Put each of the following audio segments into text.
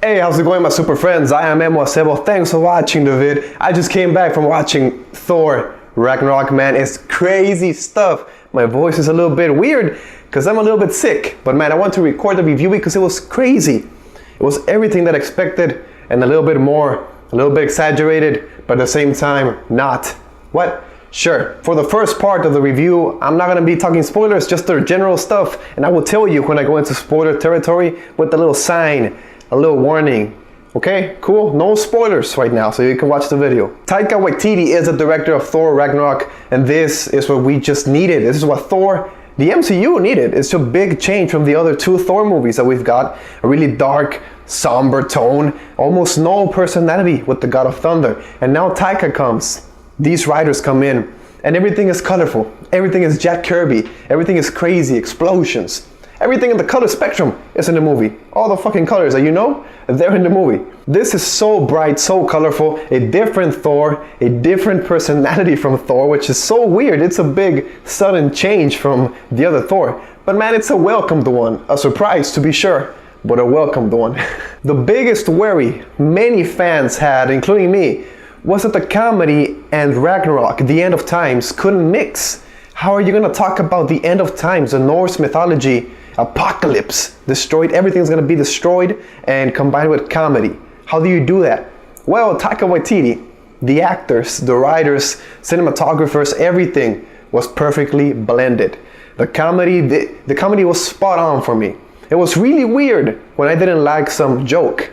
Hey, how's it going, my super friends? I am Emo Sebo. Thanks for watching the vid. I just came back from watching Thor Ragnarok, man. It's crazy stuff. My voice is a little bit weird because I'm a little bit sick. But man, I want to record the review because it was crazy. It was everything that I expected and a little bit more, a little bit exaggerated, but at the same time, not. What? Sure. For the first part of the review, I'm not going to be talking spoilers, just the general stuff. And I will tell you when I go into spoiler territory with a little sign, a little warning. Okay, cool? No spoilers right now, so you can watch the video. Taika Waititi is the director of Thor Ragnarok, and this is what we just needed. This is what Thor, the MCU, needed. It's a big change from the other two Thor movies that we've got. A really dark, somber tone, almost no personality with the God of Thunder. And now Taika comes. These writers come in, and everything is colorful. Everything is Jack Kirby. Everything is crazy, explosions. Everything in the color spectrum is in the movie. All the fucking colors that you know, they're in the movie. This is so bright, so colorful. A different Thor, a different personality from Thor, which is so weird. It's a big, sudden change from the other Thor. But man, it's a welcomed one. A surprise, to be sure, but a welcomed one. The biggest worry many fans had, including me, was that the comedy and Ragnarok, the end of times, couldn't mix. How are you gonna talk about the end of times, the Norse mythology, apocalypse, destroyed, everything's gonna be destroyed, and combined with comedy? How do you do that? Well, Taika Waititi, the actors, the writers, cinematographers, everything was perfectly blended. The comedy was spot on for me. It was really weird when I didn't like some joke.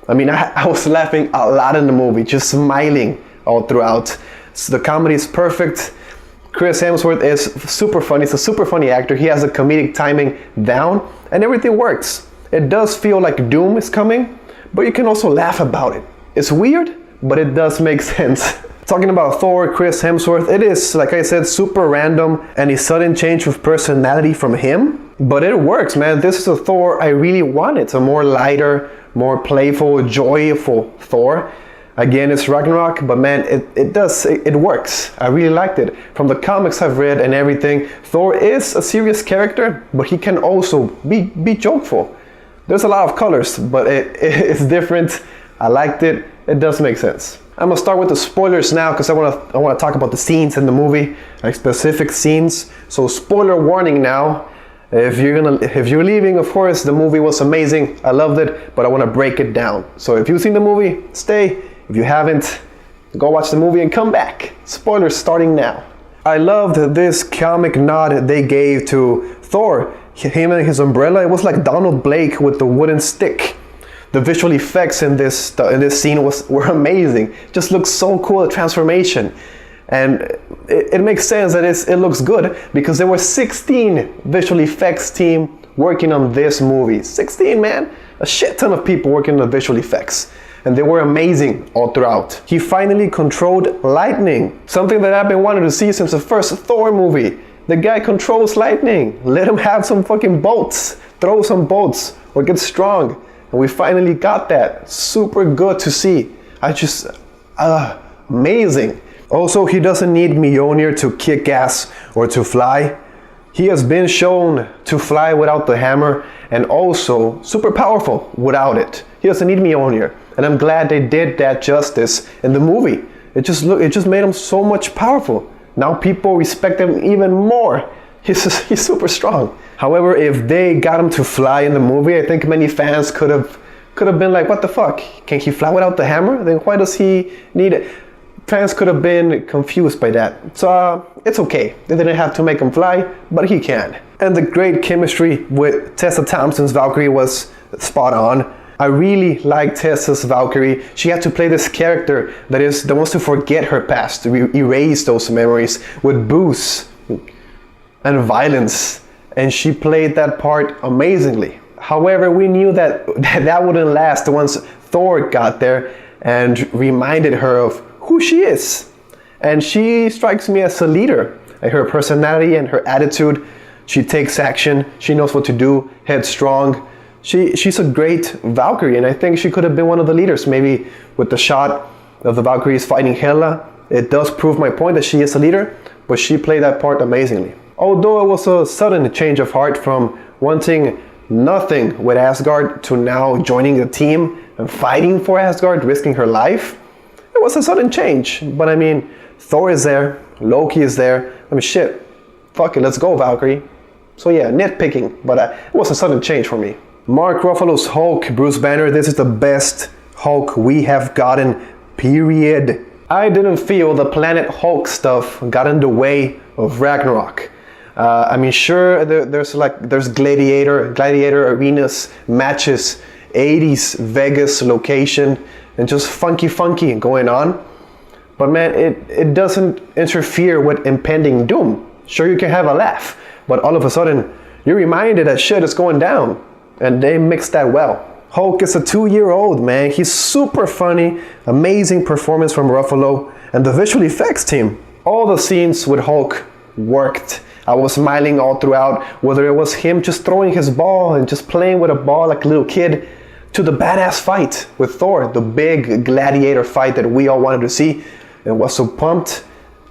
I mean, I was laughing a lot in the movie, just smiling all throughout. So the comedy is perfect. Chris Hemsworth is super funny. He's a super funny actor. He has the comedic timing down and everything works. It does feel like doom is coming, but you can also laugh about it. It's weird, but it does make sense. Talking about Thor, Chris Hemsworth, it is, like I said, super random and a sudden change of personality from him, but it works, man. This is a Thor I really wanted. It's a more lighter, more playful, joyful Thor. Again, it's Ragnarok, but man, it works. I really liked it. From the comics I've read and everything, Thor is a serious character, but he can also be jokeful. There's a lot of colors, but it's different. I liked it. It does make sense. I'm gonna start with the spoilers now because I wanna talk about the scenes in the movie, like specific scenes. So spoiler warning now. If you're leaving, of course, the movie was amazing. I loved it, but I want to break it down. So if you've seen the movie, stay. If you haven't, go watch the movie and come back. Spoilers starting now. I loved this comic nod they gave to Thor. Him and his umbrella, it was like Donald Blake with the wooden stick. The visual effects in this scene were amazing. Just looks so cool, the transformation. And it makes sense that it looks good because there were 16 visual effects team working on this movie. 16, man. A shit ton of people working on the visual effects. And they were amazing all throughout. He finally controlled lightning. Something that I've been wanting to see since the first Thor movie. The guy controls lightning. Let him have some fucking bolts. Throw some bolts or get strong. And we finally got that. Super good to see. Amazing. Also, he doesn't need Mjolnir to kick ass or to fly. He has been shown to fly without the hammer and also super powerful without it. He doesn't need Mjolnir. And I'm glad they did that justice in the movie. It just made him so much powerful. Now people respect him even more. He's super strong. However, if they got him to fly in the movie, I think many fans could have been like, what the fuck? Can he fly without the hammer? Then why does he need it? Fans could have been confused by that. So it's okay. They didn't have to make him fly, but he can. And the great chemistry with Tessa Thompson's Valkyrie was spot on. I really liked Tessa's Valkyrie. She had to play this character that wants to forget her past, to erase those memories with booze and violence. And she played that part amazingly. However, we knew that wouldn't last once Thor got there and reminded her of who she is. And she strikes me as a leader. Like her personality and her attitude. She takes action. She knows what to do. Headstrong. She's a great Valkyrie, and I think she could have been one of the leaders. Maybe with the shot of the Valkyries fighting Hela, it does prove my point that she is a leader, but she played that part amazingly. Although it was a sudden change of heart from wanting nothing with Asgard to now joining the team and fighting for Asgard, risking her life. It was a sudden change, but I mean, Thor is there, Loki is there. I mean, shit, fuck it, let's go, Valkyrie. So yeah, nitpicking, but it was a sudden change for me. Mark Ruffalo's Hulk, Bruce Banner, this is the best Hulk we have gotten, period. I didn't feel the Planet Hulk stuff got in the way of Ragnarok. I mean, sure, there's gladiator arenas, matches, 80s Vegas location, and just funky going on. But man, it doesn't interfere with impending doom. Sure, you can have a laugh, but all of a sudden, you're reminded that shit is going down, and they mixed that well. Hulk is a 2-year-old, man. He's super funny, amazing performance from Ruffalo, and the visual effects team. All the scenes with Hulk worked. I was smiling all throughout, whether it was him just throwing his ball and just playing with a ball like a little kid, to the badass fight with Thor, the big gladiator fight that we all wanted to see. It was so pumped,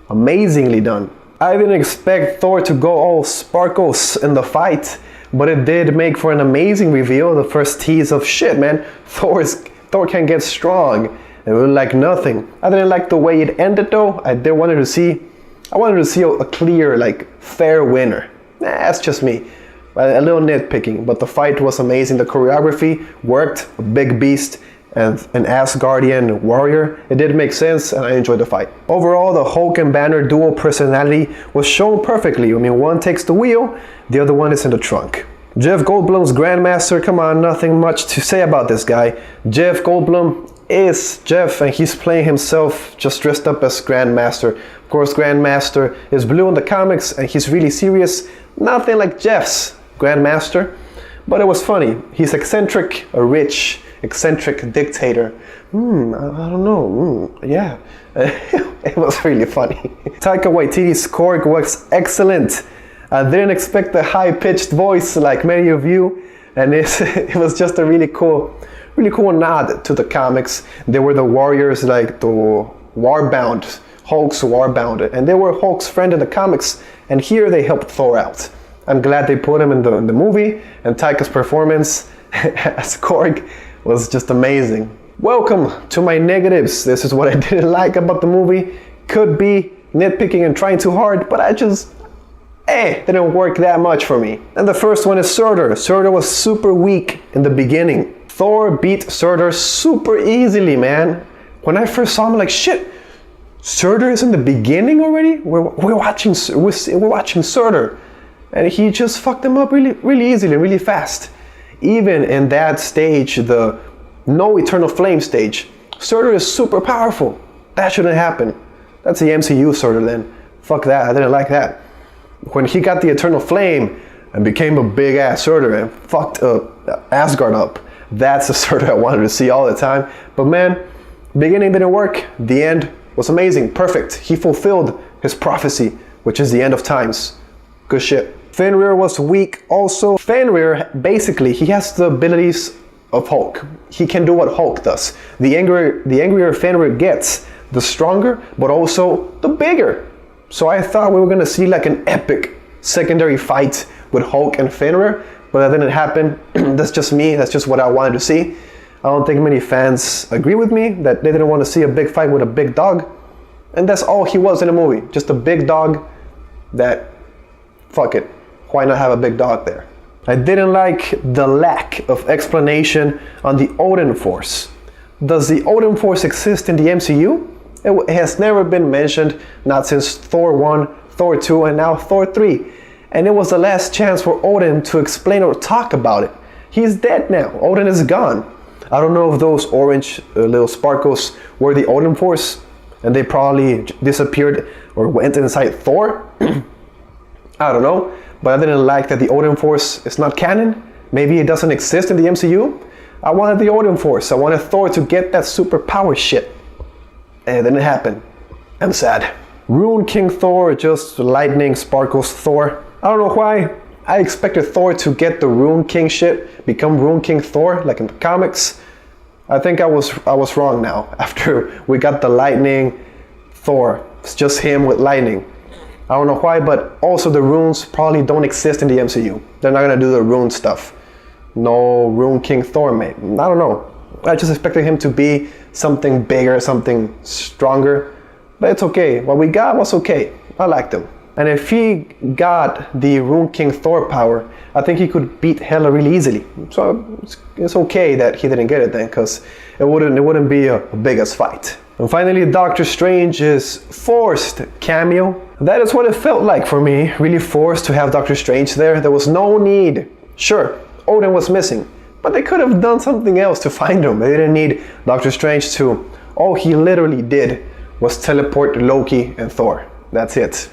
amazingly done. I didn't expect Thor to go all sparkles in the fight, but it did make for an amazing reveal, the first tease of shit, man. Thor can get strong, and it was like nothing. I didn't like the way it ended though. I wanted to see a clear, like, fair winner. That's just me. A little nitpicking, but the fight was amazing. The choreography worked, a big beast and an Asgardian warrior. It did make sense, and I enjoyed the fight. Overall, the Hulk and Banner dual personality was shown perfectly. I mean, one takes the wheel, the other one is in the trunk. Jeff Goldblum's Grandmaster, come on, nothing much to say about this guy. Jeff Goldblum is Jeff, and he's playing himself, just dressed up as Grandmaster. Of course, Grandmaster is blue in the comics, and he's really serious. Nothing like Jeff's Grandmaster, but it was funny. He's eccentric, a rich, eccentric dictator. I don't know. Yeah, it was really funny. Taika Waititi's Korg was excellent. I didn't expect the high-pitched voice like many of you, and it was just a really cool nod to the comics. They were the warriors, like the Warbound, Hulk's Warbound, and they were Hulk's friend in the comics, and here they helped Thor out. I'm glad they put him in the movie, and Taika's performance as Korg was just amazing. Welcome to my negatives. This is what I didn't like about the movie. Could be nitpicking and trying too hard, but I just didn't work that much for me. And the first one is Surtur. Surtur was super weak in the beginning. Thor beat Surtur super easily, man. When I first saw him, like, shit, Surtur is in the beginning already? We're watching Surtur. And he just fucked him up really easily, really fast. Even in that stage, the no eternal flame stage, Surtur is super powerful. That shouldn't happen. That's the MCU Surtur then. Fuck that, I didn't like that. When he got the eternal flame and became a big ass Surtur and fucked Asgard up, that's the Surtur I wanted to see all the time. But man, beginning didn't work. The end was amazing, perfect. He fulfilled his prophecy, which is the end of times. Good shit. Fenrir was weak also. Fenrir, basically, he has the abilities of Hulk. He can do what Hulk does. The angrier Fenrir gets, the stronger, but also the bigger. So I thought we were gonna see like an epic secondary fight with Hulk and Fenrir, but that didn't happen. That's just me, that's just what I wanted to see. I don't think many fans agree with me that they didn't want to see a big fight with a big dog. And that's all he was in the movie, just a big dog that, fuck it, why not have a big dog there? I didn't like the lack of explanation on the Odin Force. Does the Odin Force exist in the MCU? It has never been mentioned, not since Thor 1, Thor 2, and now Thor 3. And it was the last chance for Odin to explain or talk about it. He's dead now, Odin is gone. I don't know if those orange little sparkles were the Odin Force, and they probably disappeared or went inside Thor. I don't know, but I didn't like that the Odin Force is not canon. Maybe it doesn't exist in the MCU. I wanted the Odin Force. I wanted Thor to get that superpower shit. And it didn't happen. I'm sad. Rune King Thor, just lightning sparkles Thor. I don't know why. I expected Thor to get the Rune King shit, become Rune King Thor, like in the comics. I think I was wrong now. After we got the lightning Thor, it's just him with lightning. I don't know why, but also the runes probably don't exist in the MCU. They're not gonna do the rune stuff. no Rune King Thor, mate. I don't know. I just expected him to be something bigger, something stronger. But it's okay. What we got was okay. I liked him. And if he got the Rune King Thor power, I think he could beat Hela really easily. So it's okay that he didn't get it then, because it wouldn't be a biggest fight. And finally, Doctor Strange's forced cameo. That is what it felt like for me. Really forced to have Doctor Strange there. There was no need. Sure, Odin was missing, but they could have done something else to find him. They didn't need Doctor Strange to. All he literally did was teleport Loki and Thor. That's it.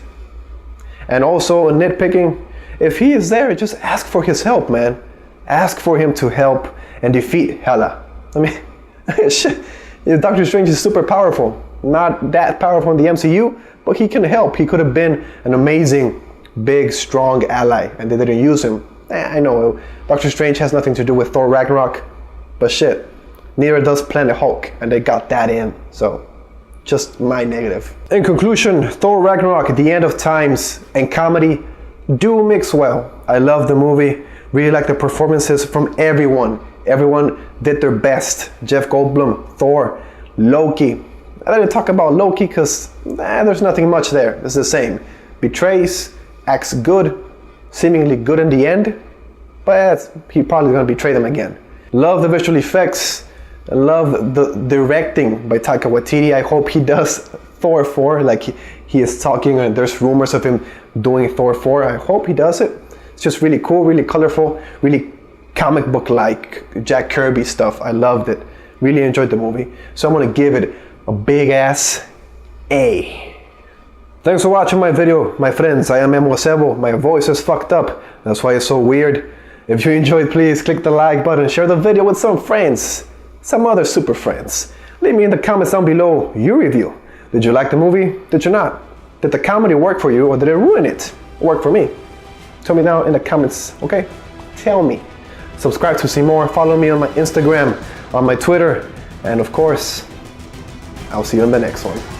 And also, nitpicking, if he is there, just ask for his help, man. Ask for him to help and defeat Hela. I mean, shit. Doctor Strange is super powerful. Not that powerful in the MCU, but he can help. He could have been an amazing, big, strong ally, and they didn't use him. I know, Doctor Strange has nothing to do with Thor Ragnarok, but shit, neither does Planet Hulk, and they got that in, so just my negative. In conclusion, Thor Ragnarok, the end of times, and comedy do mix well. I love the movie, really like the performances from everyone. Everyone did their best. Jeff Goldblum, Thor, Loki. I didn't talk about Loki because there's nothing much there. It's the same. Betrays, acts good, seemingly good in the end, but he probably gonna betray them again. Love the visual effects. I love the directing by Taika Waititi. I hope he does Thor 4, like he is talking, and there's rumors of him doing Thor 4. I hope he does it. It's just really cool, really colorful, really comic book like Jack Kirby stuff. I loved it. Really enjoyed the movie. So I'm gonna give it a big ass A. Thanks for watching my video, my friends. I am Memo Sebo. My voice is fucked up. That's why it's so weird. If you enjoyed, please click the like button, share the video with some friends, some other super friends. Leave me in the comments down below your review. Did you like the movie? Did you not? Did the comedy work for you, or did it ruin it? Work for me? Tell me down in the comments, okay? Tell me. Subscribe to see more. Follow me on my Instagram, on my Twitter, and of course, I'll see you in the next one.